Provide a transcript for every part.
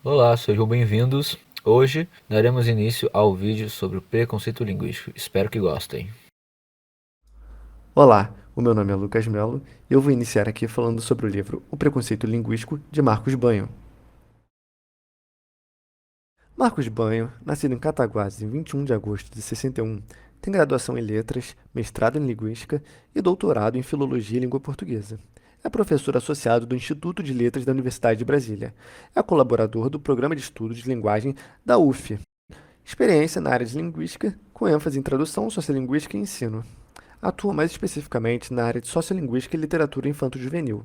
Olá, sejam bem-vindos. Hoje daremos início ao vídeo sobre o preconceito linguístico. Espero que gostem. Olá, o meu nome é Lucas Melo e eu vou iniciar aqui falando sobre o livro O Preconceito Linguístico, de Marcos Banho. Marcos Banho, nascido em Cataguases em 21 de agosto de 61, tem graduação em Letras, mestrado em Linguística e doutorado em Filologia e Língua Portuguesa. É professor associado do Instituto de Letras da Universidade de Brasília. É colaborador do Programa de Estudos de Linguagem da UF. Experiência na área de Linguística, com ênfase em tradução, sociolinguística e ensino. Atua mais especificamente na área de sociolinguística e literatura infanto-juvenil.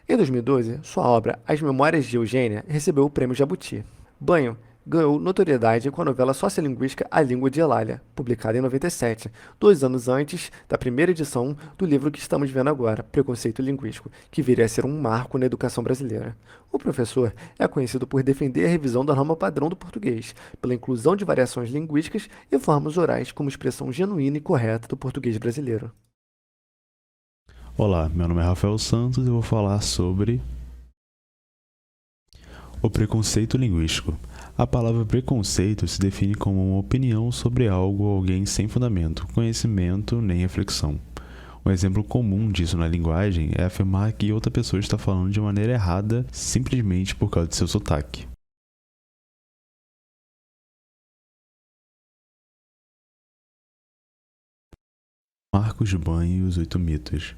Em 2012, sua obra As Memórias de Eugênia recebeu o Prêmio Jabuti. Banho ganhou notoriedade com a novela sociolinguística A Língua de Elália, publicada em 97, 2 anos antes da primeira edição do livro que estamos vendo agora, Preconceito Linguístico, que viria a ser um marco na educação brasileira. O professor é conhecido por defender a revisão da norma padrão do português, pela inclusão de variações linguísticas e formas orais como expressão genuína e correta do português brasileiro. Olá, meu nome é Rafael Santos e eu vou falar sobre o preconceito linguístico. A palavra preconceito se define como uma opinião sobre algo ou alguém sem fundamento, conhecimento nem reflexão. Um exemplo comum disso na linguagem é afirmar que outra pessoa está falando de maneira errada simplesmente por causa de seu sotaque. Marcos Banho e os 8 mitos.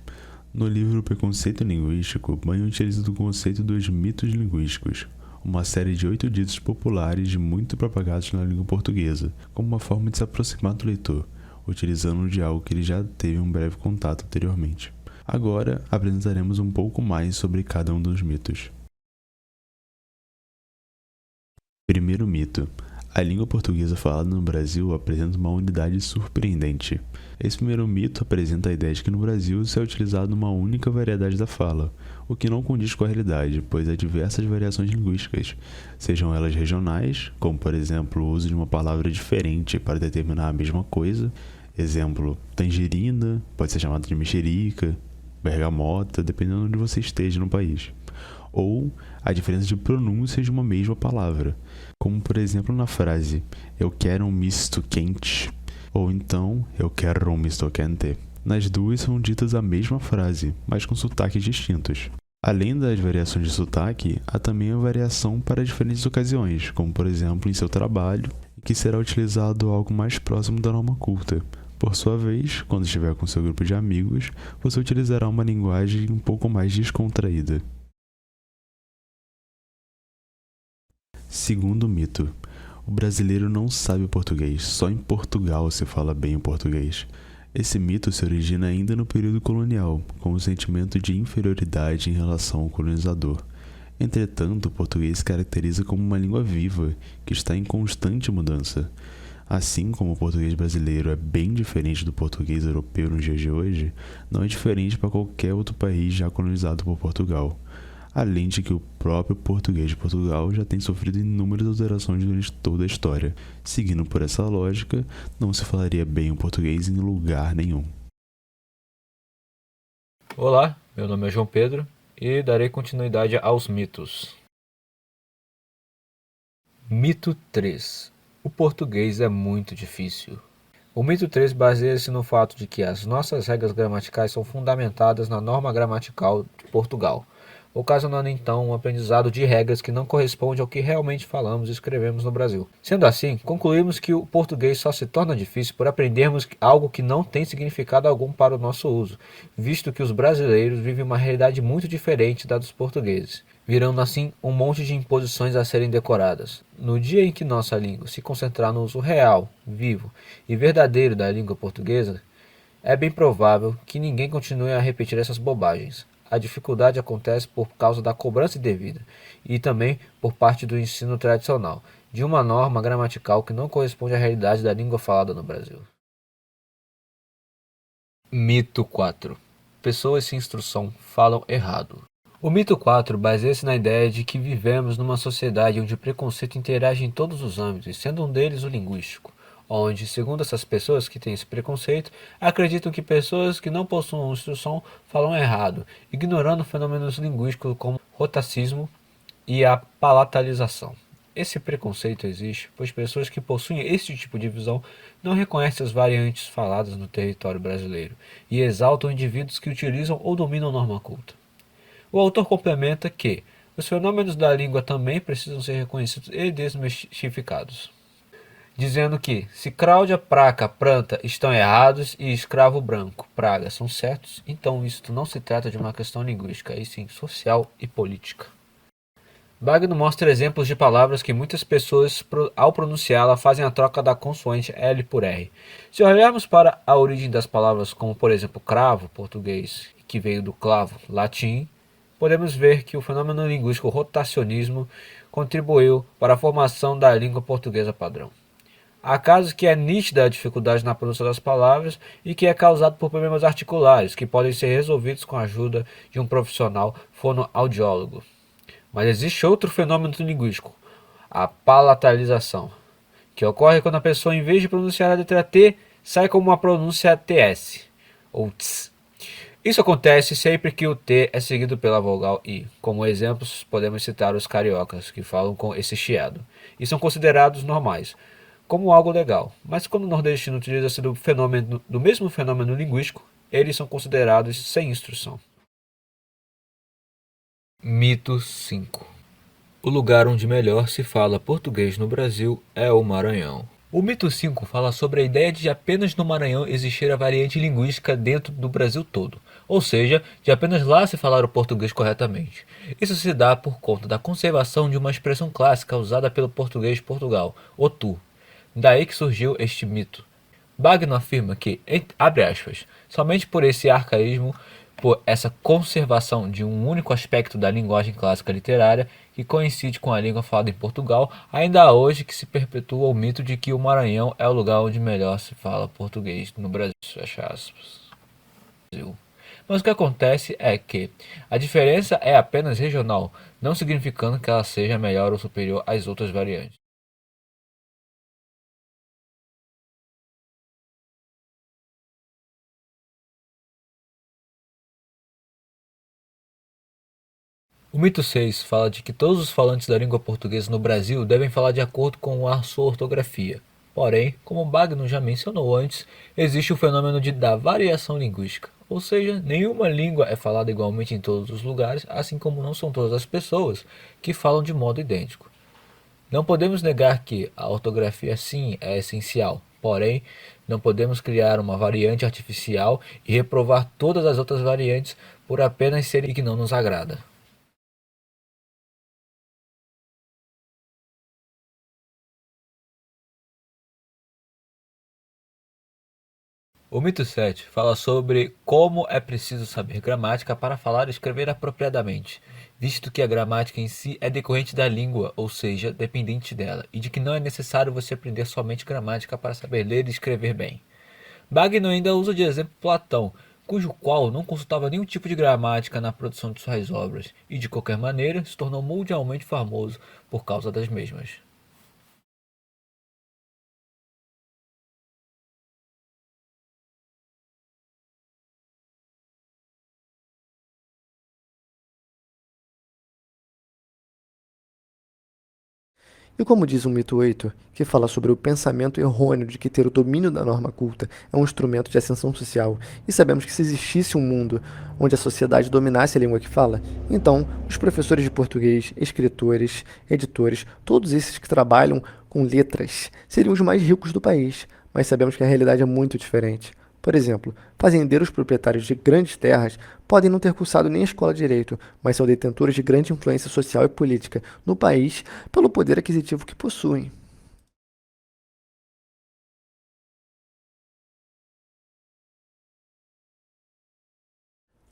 No livro Preconceito Linguístico, Banho utiliza o conceito dos mitos linguísticos, uma série de 8 ditos populares muito propagados na língua portuguesa, como uma forma de se aproximar do leitor, utilizando de algo que ele já teve um breve contato anteriormente. Agora, apresentaremos um pouco mais sobre cada um dos mitos. Primeiro mito. A língua portuguesa falada no Brasil apresenta uma unidade surpreendente. Esse primeiro mito apresenta a ideia de que no Brasil se é utilizado uma única variedade da fala, o que não condiz com a realidade, pois há diversas variações linguísticas, sejam elas regionais, como por exemplo o uso de uma palavra diferente para determinar a mesma coisa, exemplo, tangerina pode ser chamada de mexerica, bergamota, dependendo de onde você esteja no país, ou a diferença de pronúncias de uma mesma palavra, como por exemplo na frase eu quero um misto quente, ou então eu quero um misto quente. Nas duas são ditas a mesma frase, mas com sotaques distintos. Além das variações de sotaque, há também a variação para diferentes ocasiões, como por exemplo em seu trabalho, em que será utilizado algo mais próximo da norma culta. Por sua vez, quando estiver com seu grupo de amigos, você utilizará uma linguagem um pouco mais descontraída. Segundo mito. O brasileiro não sabe o português, só em Portugal se fala bem o português. Esse mito se origina ainda no período colonial, com o sentimento de inferioridade em relação ao colonizador. Entretanto, o português se caracteriza como uma língua viva, que está em constante mudança. Assim como o português brasileiro é bem diferente do português europeu nos dias de hoje, não é diferente para qualquer outro país já colonizado por Portugal. Além de que o próprio português de Portugal já tem sofrido inúmeras alterações durante toda a história. Seguindo por essa lógica, não se falaria bem o português em lugar nenhum. Olá, meu nome é João Pedro e darei continuidade aos mitos. Mito 3. O português é muito difícil. O mito 3 baseia-se no fato de que as nossas regras gramaticais são fundamentadas na norma gramatical de Portugal, ocasionando então um aprendizado de regras que não corresponde ao que realmente falamos e escrevemos no Brasil. Sendo assim, concluímos que o português só se torna difícil por aprendermos algo que não tem significado algum para o nosso uso, visto que os brasileiros vivem uma realidade muito diferente da dos portugueses, virando assim um monte de imposições a serem decoradas. No dia em que nossa língua se concentrar no uso real, vivo e verdadeiro da língua portuguesa, é bem provável que ninguém continue a repetir essas bobagens. A dificuldade acontece por causa da cobrança indevida e também por parte do ensino tradicional, de uma norma gramatical que não corresponde à realidade da língua falada no Brasil. Mito 4. Pessoas sem instrução falam errado. O mito 4 baseia-se na ideia de que vivemos numa sociedade onde o preconceito interage em todos os âmbitos, sendo um deles o linguístico, onde, segundo essas pessoas que têm esse preconceito, acreditam que pessoas que não possuem instrução falam errado, ignorando fenômenos linguísticos como rotacismo e a palatalização. Esse preconceito existe, pois pessoas que possuem esse tipo de visão não reconhecem as variantes faladas no território brasileiro e exaltam indivíduos que utilizam ou dominam norma culta. O autor complementa que os fenômenos da língua também precisam ser reconhecidos e desmistificados, dizendo que, se Cláudia, Praca, Pranta estão errados e escravo branco, Praga são certos, então isto não se trata de uma questão linguística, e sim social e política. Bagno mostra exemplos de palavras que muitas pessoas, ao pronunciá-la, fazem a troca da consoante L por R. Se olharmos para a origem das palavras, como por exemplo cravo, português, que veio do clavo, latim, podemos ver que o fenômeno linguístico rotacionismo contribuiu para a formação da língua portuguesa padrão. Há casos que é nítida a dificuldade na pronúncia das palavras e que é causado por problemas articulares, que podem ser resolvidos com a ajuda de um profissional fonoaudiólogo. Mas existe outro fenômeno linguístico, a palatalização, que ocorre quando a pessoa, em vez de pronunciar a letra T, sai como uma pronúncia TS, ou TS. Isso acontece sempre que o T é seguido pela vogal I. Como exemplos, podemos citar os cariocas, que falam com esse chiado, e são considerados normais, como algo legal. Mas quando o nordestino utiliza-se do mesmo fenômeno linguístico, eles são considerados sem instrução. Mito 5. O lugar onde melhor se fala português no Brasil é o Maranhão. O mito 5 fala sobre a ideia de apenas no Maranhão existir a variante linguística dentro do Brasil todo, ou seja, de apenas lá se falar o português corretamente. Isso se dá por conta da conservação de uma expressão clássica usada pelo português de Portugal, o tu. Daí que surgiu este mito. Bagno afirma que, abre aspas, somente por esse arcaísmo, por essa conservação de um único aspecto da linguagem clássica literária que coincide com a língua falada em Portugal, ainda há hoje que se perpetua o mito de que o Maranhão é o lugar onde melhor se fala português no Brasil. Fecha aspas. Mas o que acontece é que a diferença é apenas regional, não significando que ela seja melhor ou superior às outras variantes. O mito 6 fala de que todos os falantes da língua portuguesa no Brasil devem falar de acordo com a sua ortografia. Porém, como Bagno já mencionou antes, existe o fenômeno da variação linguística, ou seja, nenhuma língua é falada igualmente em todos os lugares, assim como não são todas as pessoas que falam de modo idêntico. Não podemos negar que a ortografia sim é essencial, porém, não podemos criar uma variante artificial e reprovar todas as outras variantes por apenas serem que não nos agrada. O mito 7 fala sobre como é preciso saber gramática para falar e escrever apropriadamente, visto que a gramática em si é decorrente da língua, ou seja, dependente dela, e de que não é necessário você aprender somente gramática para saber ler e escrever bem. Bagno ainda usa de exemplo Platão, cujo qual não consultava nenhum tipo de gramática na produção de suas obras, e de qualquer maneira se tornou mundialmente famoso por causa das mesmas. E como diz o mito 8, que fala sobre o pensamento errôneo de que ter o domínio da norma culta é um instrumento de ascensão social, e sabemos que se existisse um mundo onde a sociedade dominasse a língua que fala, então os professores de português, escritores, editores, todos esses que trabalham com letras, seriam os mais ricos do país, mas sabemos que a realidade é muito diferente. Por exemplo, fazendeiros proprietários de grandes terras podem não ter cursado nem a escola de direito, mas são detentores de grande influência social e política no país pelo poder aquisitivo que possuem.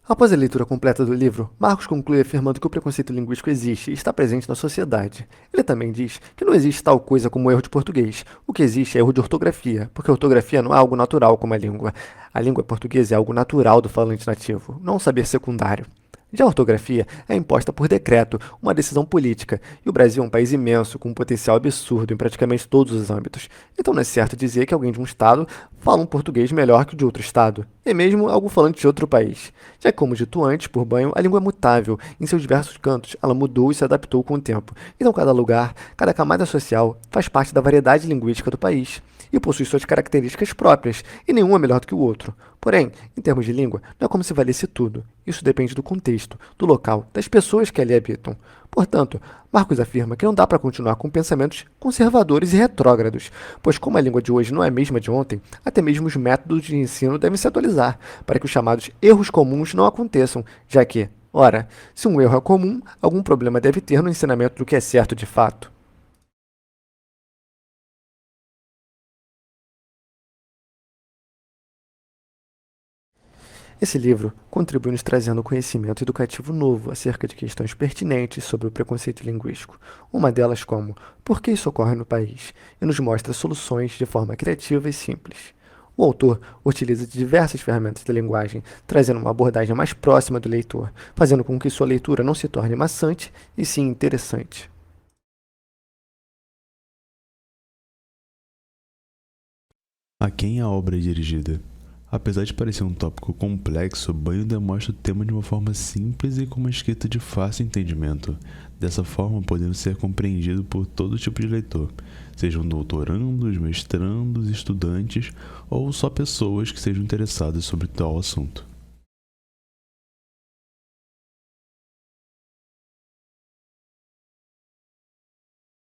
Após a leitura completa do livro, Marcos conclui afirmando que o preconceito linguístico existe e está presente na sociedade. Ele também diz que não existe tal coisa como erro de português. O que existe é erro de ortografia, porque a ortografia não é algo natural como a língua. A língua portuguesa é algo natural do falante nativo, não um saber secundário. Já a ortografia é imposta por decreto, uma decisão política, e o Brasil é um país imenso, com um potencial absurdo em praticamente todos os âmbitos. Então não é certo dizer que alguém de um estado fala um português melhor que o de outro estado, e mesmo algum falante de outro país. Já que, como dito antes, por banho, a língua é mutável, em seus diversos cantos ela mudou e se adaptou com o tempo. Então cada lugar, cada camada social faz parte da variedade linguística do país e possui suas características próprias, e nenhum é melhor do que o outro. Porém, em termos de língua, não é como se valesse tudo. Isso depende do contexto, do local, das pessoas que ali habitam. Portanto, Marcos afirma que não dá para continuar com pensamentos conservadores e retrógrados, pois como a língua de hoje não é a mesma de ontem, até mesmo os métodos de ensino devem se atualizar, para que os chamados erros comuns não aconteçam, já que, ora, se um erro é comum, algum problema deve ter no ensinamento do que é certo de fato. Esse livro contribui nos trazendo conhecimento educativo novo acerca de questões pertinentes sobre o preconceito linguístico, uma delas como por que isso ocorre no país, e nos mostra soluções de forma criativa e simples. O autor utiliza diversas ferramentas da linguagem, trazendo uma abordagem mais próxima do leitor, fazendo com que sua leitura não se torne maçante e sim interessante. A quem a obra é dirigida? Apesar de parecer um tópico complexo, Banho demonstra o tema de uma forma simples e com uma escrita de fácil entendimento, dessa forma podendo ser compreendido por todo tipo de leitor, sejam doutorandos, mestrandos, estudantes ou só pessoas que sejam interessadas sobre tal assunto.